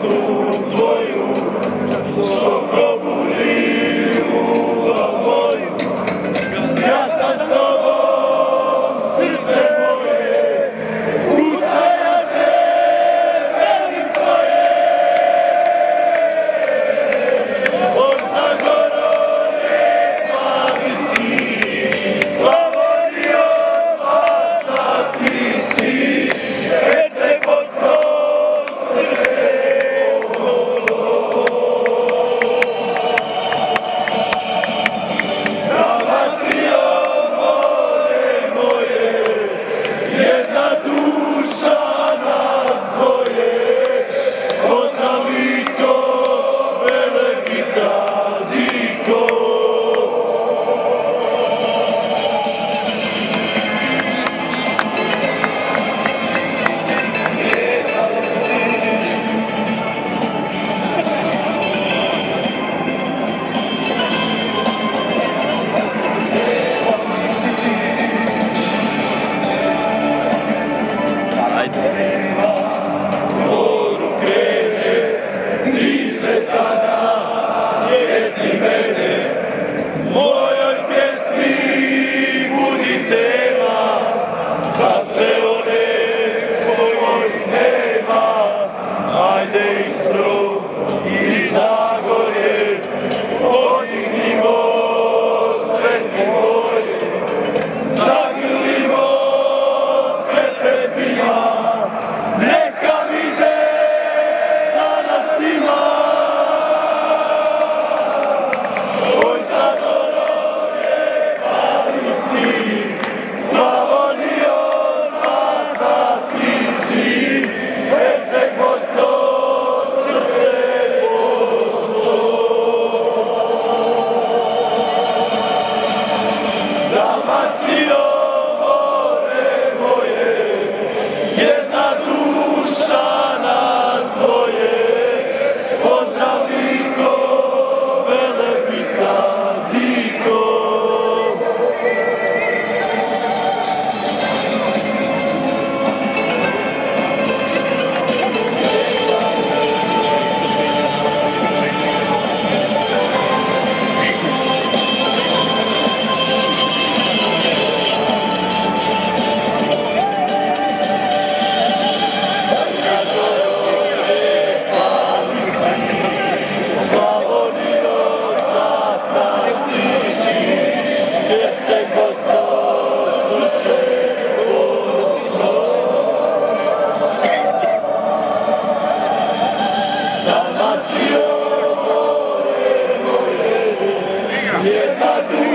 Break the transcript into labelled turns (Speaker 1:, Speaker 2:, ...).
Speaker 1: dobrotu tvoju, što probudi ljubav moju. Ja sam s tobom, srce moje, ustajače veliko je. Od Zagorode slavi si, Slavonijo zlatna ti si, Herceg Bosno, srce Dalmacijo, more moje, jedna duša nas dvoje. Pozdrav Vito, Velebita, Diko. Moru krene, ti se za nas sjeti mene, mojoj pjesmi budi tema, za sve one kojih nema. Ajde Istro i Zagorje, podignimo sveti boje, zagrlimo se pred svima, neka vide da nas ima. Oj Zagorje, pali si, Slavonijo zlatna ti si, Herceg Bosno, srce Bosno. Dalmacijo, more moje, jedna duša nas dvoje. Pozdrav Diko, Velebita, Diko. Slavonijo zlatna ti si, Herceg Bosno, srce Bosno. Dalmacijo, more moje, jedna duša